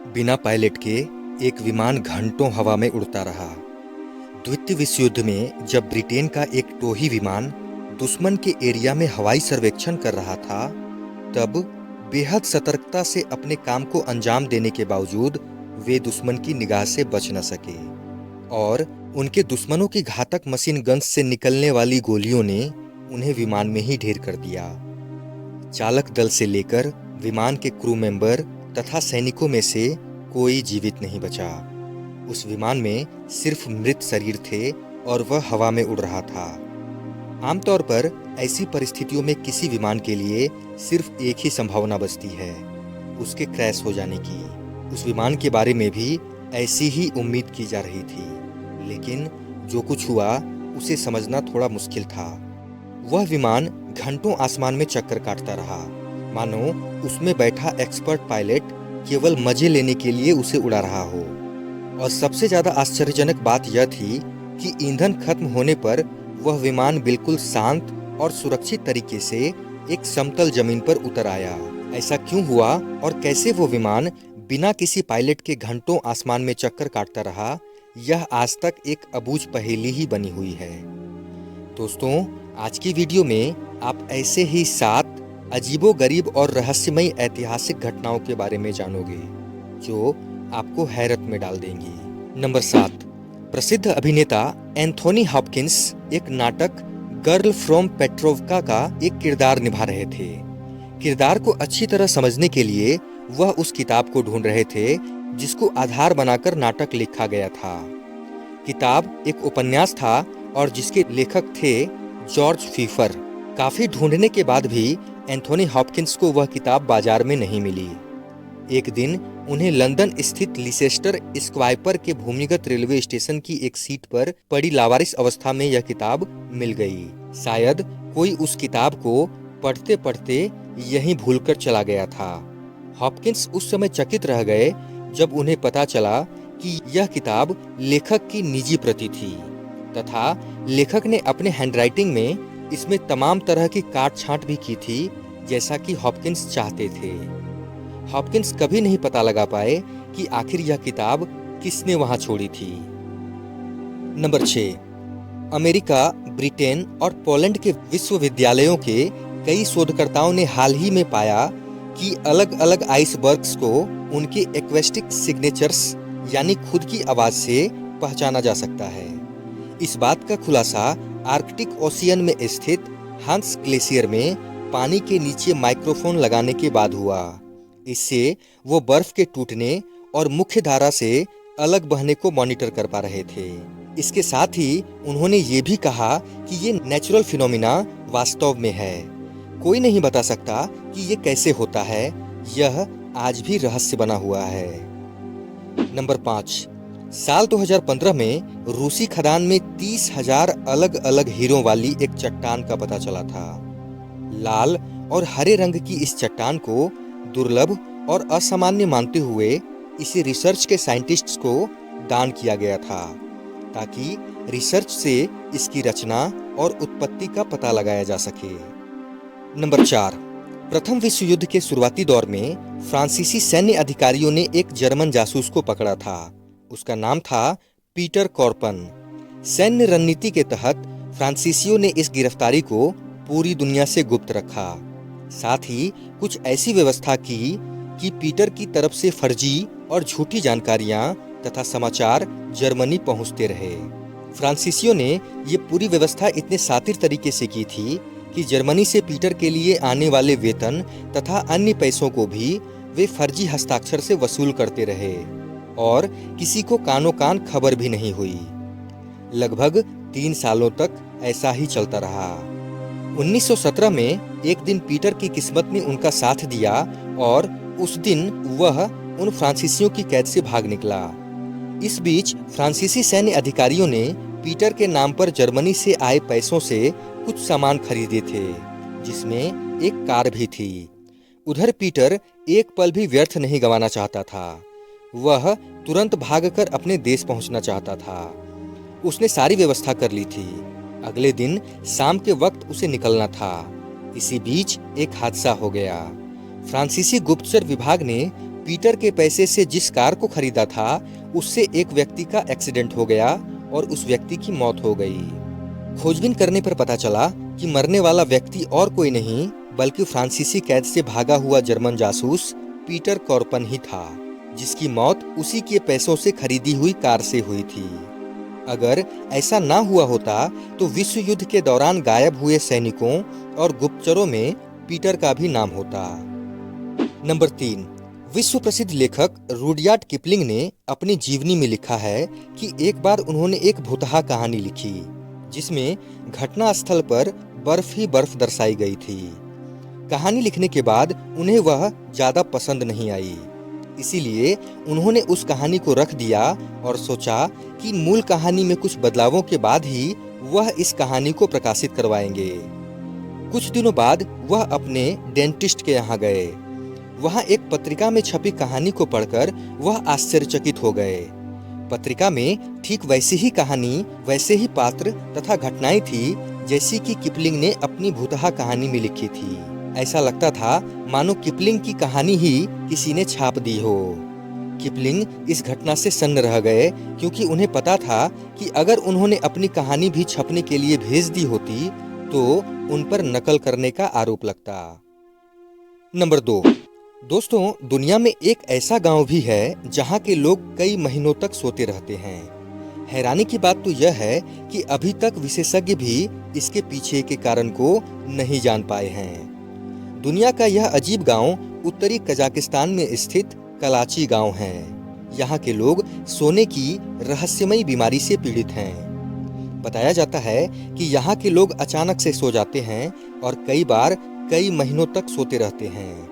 बिना पायलट के एक विमान घंटों हवा में उड़ता रहा। द्वितीय विश्व युद्ध में जब ब्रिटेन का एक टोही विमान दुश्मन के एरिया में हवाई सर्वेक्षण कर रहा था, तब बेहद सतर्कता से अपने काम को अंजाम देने के बावजूद वे दुश्मन की निगाह से बच न सके और उनके दुश्मनों की घातक मशीन गन्स से निकलने वाली गोलियों ने उन्हें विमान में ही ढेर कर दिया। चालक दल से लेकर विमान के क्रू मेंबर तथा सैनिकों में से कोई जीवित नहीं बचा। उस विमान में सिर्फ मृत शरीर थे और वह हवा में उड़ रहा था। आमतौर पर ऐसी परिस्थितियों में किसी विमान के लिए सिर्फ एक ही संभावना बचती है, उसके क्रैश हो जाने की। उस विमान के बारे में भी ऐसी ही उम्मीद की जा रही थी, लेकिन जो कुछ हुआ उसे समझना थोड़ा मुश्किल था। वह विमान घंटों आसमान में चक्कर काटता रहा, मानो उसमें बैठा एक्सपर्ट पायलट केवल मजे लेने के लिए उसे उड़ा रहा हो। और सबसे ज्यादा आश्चर्यजनक बात यह थी कि ईंधन खत्म होने पर वह विमान बिल्कुल शांत और सुरक्षित तरीके से एक समतल जमीन पर उतर आया। ऐसा क्यों हुआ और कैसे वो विमान बिना किसी पायलट के घंटों आसमान में चक्कर काटता रहा, यह आज तक एक अबूझ पहेली ही बनी हुई है। दोस्तों, आज की वीडियो में आप ऐसे ही 7 अजीबोगरीब और रहस्यमयी ऐतिहासिक घटनाओं के बारे में जानोगे जो आपको हैरत में डाल देंगी। नंबर 7, प्रसिद्ध अभिनेता एंथोनी हॉपकिंस एक नाटक गर्ल फ्रॉम पेट्रोव्का का एक किरदार निभा रहे थे। किरदार को अच्छी तरह समझने के लिए वह उस किताब को ढूंढ रहे थे जिसको आधार बनाकर नाटक लिखा गया था। किताब एक उपन्यास था और जिसके लेखक थे जॉर्ज फीफर। काफी ढूंढने के बाद भी एंथोनी हॉपकिंस को वह किताब बाजार में नहीं मिली। एक दिन उन्हें लंदन स्थित लीसेस्टर स्क्वायर के भूमिगत रेलवे स्टेशन की एक सीट पर पड़ी लावारिस अवस्था में यह किताब मिल गई। शायद कोई उस किताब को पढ़ते पढ़ते यहीं भूलकर चला गया था। हॉपकिंस उस समय चकित रह गए जब उन्हें पता चला कि यह किताब लेखक की निजी प्रति थी तथा लेखक ने अपने हैंडराइटिंग में इसमें तमाम तरह की काट छांट भी की थी, जैसा कि हॉपकिंस चाहते थे। हॉपकिंस कभी नहीं पता लगा पाए कि आखिर यह किताब किसने वहां छोड़ी थी। नंबर 6, अमेरिका, ब्रिटेन और पोलैंड के विश्वविद्यालयों के कई शोधकर्ताओं ने हाल ही में पाया कि अलग अलग आइसबर्ग्स को उनके एक्वेस्टिक सिग्नेचर्स यानी खुद की आवाज से पहचाना जा सकता है। इस बात का खुलासा आर्कटिक ओशियन में स्थित हंस ग्लेशियर में पानी के नीचे माइक्रोफोन लगाने के बाद हुआ। इससे वो बर्फ के टूटने और मुख्य धारा से अलग बहने को मॉनिटर कर पा रहे थे। इसके साथ ही उन्होंने ये भी कहा कि ये नेचुरल फिनोमिना वास्तव में है। कोई नहीं बता सकता कि ये कैसे होता है, यह आज भी रहस्य बना हुआ है। नंबर 5, साल 2015 में रूसी खदान में 30,000 अलग अलग हीरों वाली एक चट्टान का पता चला था। लाल और हरे रंग की इस चट्टान को दुर्लभ और असामान्य मानते हुए इसे रिसर्च के साइंटिस्ट्स को दान किया गया था ताकि रिसर्च से इसकी रचना और उत्पत्ति का पता लगाया जा सके। नंबर 4, प्रथम विश्व युद्ध के शुरुआती दौर में फ्रांसीसी सैन्य अधिकारियों ने एक जर्मन जासूस को पकड़ा था। उसका नाम था पीटर कॉर्पन। सैन्य रणनीति के तहत फ्रांसीसियों ने इस गिरफ्तारी को पूरी दुनिया से गुप्त रखा। साथ ही कुछ ऐसी व्यवस्था की कि पीटर की तरफ से फर्जी और झूठी जानकारियां तथा समाचार जर्मनी पहुंचते रहे। फ्रांसीसियों ने ये पूरी व्यवस्था इतने शातिर तरीके से की थी कि जर्मनी से पीटर के लिए आने वाले वेतन तथा अन्य पैसों को भी वे फर्जी हस्ताक्षर से वसूल करते रहे और किसी को कानो कान खबर भी नहीं हुई। लगभग 3 सालों तक ऐसा ही चलता रहा। 1917 में एक दिन पीटर की किस्मत ने उनका साथ दिया और उस दिन वह उन फ्रांसीसियों की कैद से भाग निकला। इस बीच फ्रांसीसी सैन्य अधिकारियों ने पीटर के नाम पर जर्मनी से आए पैसों से कुछ सामान खरीदे थे, जिसमें एक कार भी थी। उधर पीटर एक पल भी व्यर्थ नहीं गंवाना चाहता था। वह तुरंत भागकर अपने देश पहुंचना चाहता था। उसने सारी व्यवस्था कर ली थी। अगले दिन शाम के वक्त उसे निकलना था। इसी बीच एक हादसा हो गया। फ्रांसीसी गुप्तचर विभाग ने पीटर के पैसे से जिस कार को खरीदा था उससे एक व्यक्ति का एक्सीडेंट हो गया और उस व्यक्ति की मौत हो गई। खोजबीन करने पर पता चला कि मरने वाला व्यक्ति और कोई नहीं बल्कि फ्रांसीसी कैद से भागा हुआ जर्मन जासूस पीटर कॉर्पन ही था, जिसकी मौत उसी के पैसों से खरीदी हुई कार से हुई थी। अगर ऐसा ना हुआ होता तो विश्व युद्ध के दौरान गायब हुए सैनिकों और गुप्तचरों में पीटर का भी नाम होता। नंबर 3, विश्व प्रसिद्ध लेखक रुडयार्ड किपलिंग ने अपनी जीवनी में लिखा है कि एक बार उन्होंने एक भुतहा कहानी लिखी जिसमें घटना स्थल पर बर्फ ही बर्फ दर्शाई गई थी। कहानी लिखने के बाद उन्हें वह ज्यादा पसंद नहीं आई, इसीलिए उन्होंने उस कहानी को रख दिया और सोचा कि मूल कहानी में कुछ बदलावों के बाद ही वह इस कहानी को प्रकाशित करवाएंगे। कुछ दिनों बाद वह अपने डेंटिस्ट के यहाँ गए। वहाँ एक पत्रिका में छपी कहानी को पढ़कर वह आश्चर्यचकित हो गए। पत्रिका में ठीक वैसी ही कहानी, वैसे ही पात्र तथा घटनाएं थी जैसी कि किपलिंग ने अपनी भुतहा कहानी में लिखी थी। ऐसा लगता था मानो किपलिंग की कहानी ही किसी ने छाप दी हो। किपलिंग इस घटना से सन्न रह गए क्योंकि उन्हें पता था कि अगर उन्होंने अपनी कहानी भी छपने के लिए भेज दी होती तो उन पर नकल करने का आरोप लगता। नंबर 2, दोस्तों, दुनिया में एक ऐसा गांव भी है जहां के लोग कई महीनों तक सोते रहते हैं। हैरानी की बात तो यह है कि अभी तक विशेषज्ञ भी इसके पीछे के कारण को नहीं जान पाए हैं। दुनिया का यह अजीब गांव उत्तरी कजाकिस्तान में स्थित कलाची गांव है। यहाँ के लोग सोने की रहस्यमयी बीमारी से पीड़ित हैं। बताया जाता है कि यहाँ के लोग अचानक से सो जाते हैं और कई बार कई महीनों तक सोते रहते हैं।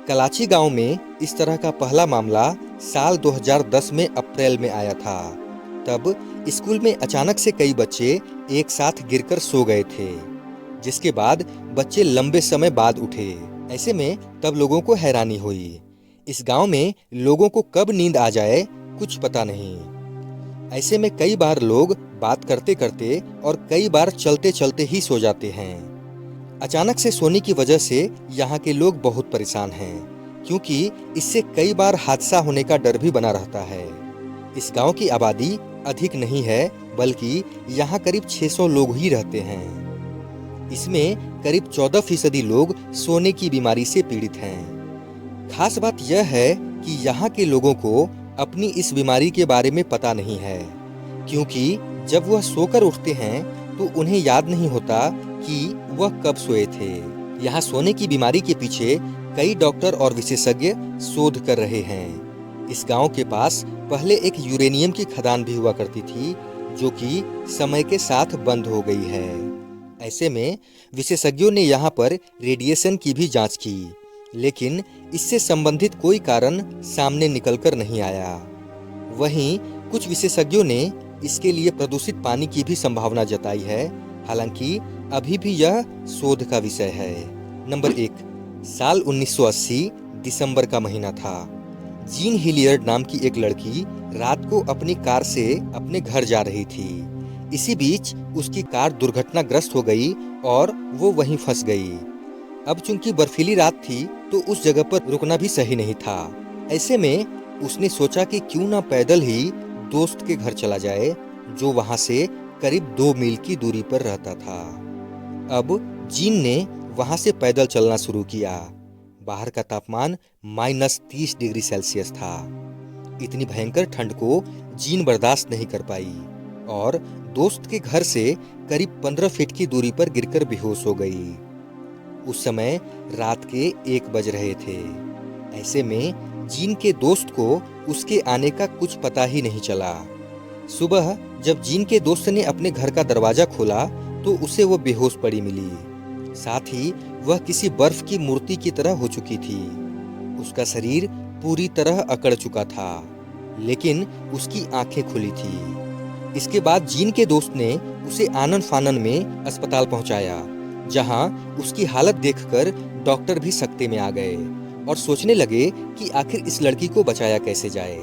कलाची गांव में इस तरह का पहला मामला साल 2010 में अप्रैल में आया था। तब स्कूल में अचानक से कई बच्चे एक साथ गिरकर सो गए थे, जिसके बाद बच्चे लंबे समय बाद उठे। ऐसे में तब लोगों को हैरानी हुई। इस गांव में लोगों को कब नींद आ जाए कुछ पता नहीं। ऐसे में कई बार लोग बात करते करते और कई बार चलते चलते ही सो जाते हैं। अचानक से सोने की वजह से यहाँ के लोग बहुत परेशान हैं, क्योंकि इससे कई बार हादसा होने का डर भी बना रहता है। इस गांव की आबादी अधिक नहीं है, बल्कि यहाँ करीब 600 लोग ही रहते हैं। इसमें करीब 14% लोग सोने की बीमारी से पीड़ित हैं। खास बात यह है कि यहाँ के लोगों को अपनी इस बीमारी के बारे में पता नहीं है, क्योंकि जब वह सोकर उठते हैं तो उन्हें याद नहीं होता कि वह कब सोए थे। यहाँ सोने की बीमारी के पीछे कई डॉक्टर और विशेषज्ञ शोध कर रहे हैं। इस गांव के पास पहले एक यूरेनियम की खदान भी हुआ करती थी, जो कि समय के साथ बंद हो गई है। ऐसे में विशेषज्ञों ने यहाँ पर रेडिएशन की भी जांच की, लेकिन इससे संबंधित कोई कारण सामने निकलकर नहीं आया। वहीं कुछ विशेषज्ञों ने इसके लिए प्रदूषित पानी की भी संभावना जताई है, हालांकि अभी भी यह शोध का विषय है। नंबर 1, साल 1980 दिसंबर का महीना था। जीन हिलियर्ड नाम की एक लड़की रात को अपनी कार से अपने घर जा रही थी। इसी बीच उसकी कार दुर्घटनाग्रस्त हो गई और वो वहीं फंस गई। अब चूंकि बर्फीली रात थी तो उस जगह पर रुकना भी सही नहीं था। ऐसे में उसने सोचा कि क्यों ना पैदल ही दोस्त के घर चला जाए, जो वहां से करीब 2 मील की दूरी पर रहता था। अब जीन ने वहां से पैदल चलना शुरू किया। बाहर का तापमान -30 डिग्री सेल्सियस था। इतनी भयंकर ठंड को जीन बर्दाश्त नहीं कर पाई और दोस्त के घर से करीब 15 फीट की दूरी पर गिरकर बेहोश हो गई। उस समय रात के 1 बज रहे थे। ऐसे में जीन के दोस्त को उसके आने का कुछ पता ही नहीं चला। सुबह जब जीन के दोस्त ने अपने घर का दरवाजा खोला तो उसे वो बेहोश पड़ी मिली। साथ ही वह किसी बर्फ की मूर्ति की तरह हो चुकी थी। उसका शरीर पूरी तरह अकड़ चुका था, लेकिन उसकी आंखें खुली थी। इसके बाद जीन के दोस्त ने उसे आनन फानन में अस्पताल पहुंचाया, जहां उसकी हालत देखकर डॉक्टर भी सकते में आ गए और सोचने लगे कि आखिर इस लड़की को बचाया कैसे जाए।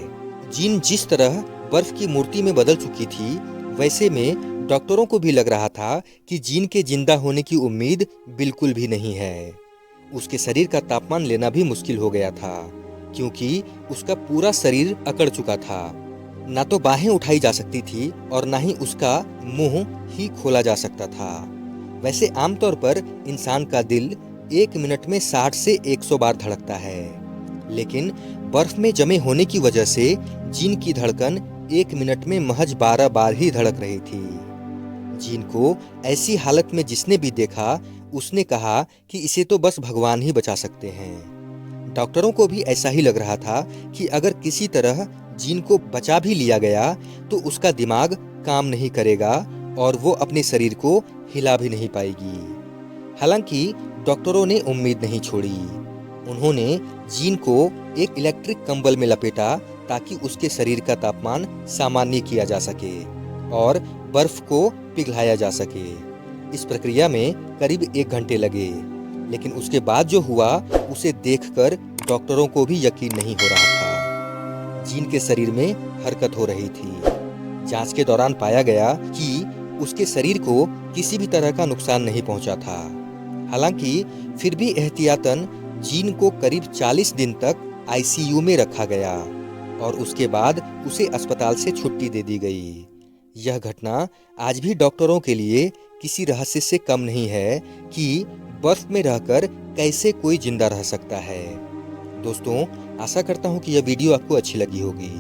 जीन जिस तरह बर्फ की मूर्ति में बदल चुकी थी, वैसे में डॉक्टरों को भी लग रहा था कि जीन के जिंदा होने की उम्मीद बिल्कुल भी नहीं है। उसके शरीर का तापमान लेना भी मुश्किल हो गया था। क्योंकि उसका पूरा शरीर अकड़ चुका था। ना तो बाहें उठाई जा सकती थी और ना ही उसका मुंह ही खोला जा सकता था। वैसे आमतौर पर इंसान का दिल 1 मिनट में 60 से 100 बार धड़कता है, लेकिन बर्फ में जमे होने की वजह से जीन की धड़कन 1 मिनट में महज 12 बार ही धड़क रही थी। जीन को ऐसी हालत में जिसने भी देखा, उसने कहा कि इसे तो बस भगवान ही बचा सकते हैं। डॉक्टरों को भी ऐसा ही लग रहा था कि अगर किसी तरह जीन को बचा भी लिया गया तो उसका दिमाग काम नहीं करेगा और वो अपने शरीर को हिला भी नहीं पाएगी। हालांकि डॉक्टरों ने उम्मीद नहीं छोड़ी। उन्होंने जीन को एक इलेक्ट्रिक कंबल में लपेटा ताकि उसके शरीर का तापमान सामान्य किया जा सके और बर्फ को पिघलाया जा सके। इस प्रक्रिया में करीब 1 घंटे लगे, लेकिन उसके बाद जो हुआ उसे देखकर डॉक्टरों को भी यकीन नहीं हो रहा था। जीन के शरीर में हरकत हो रही थी। जांच के दौरान पाया गया कि उसके शरीर को किसी भी तरह का नुकसान नहीं पहुंचा था। हालांकि फिर भी एहतियातन जीन को करीब 40 दिन तक आईसीयू में रखा गया और उसके बाद उसे अस्पताल से छुट्टी दे दी गई। यह घटना आज भी डॉक्टरों के लिए किसी रहस्य से कम नहीं है कि बर्फ में रहकर कैसे कोई जिंदा रह सकता है। दोस्तों, आशा करता हूँ कि यह वीडियो आपको अच्छी लगी होगी।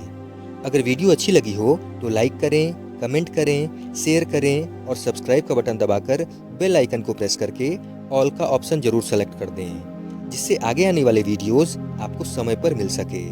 अगर वीडियो अच्छी लगी हो तो लाइक करें, कमेंट करें, शेयर करें और सब्सक्राइब का बटन दबाकर बेल आइकन को प्रेस करके ऑल का ऑप्शन जरूर सेलेक्ट कर दें, जिससे आगे आने वाले वीडियोस आपको समय पर मिल सके।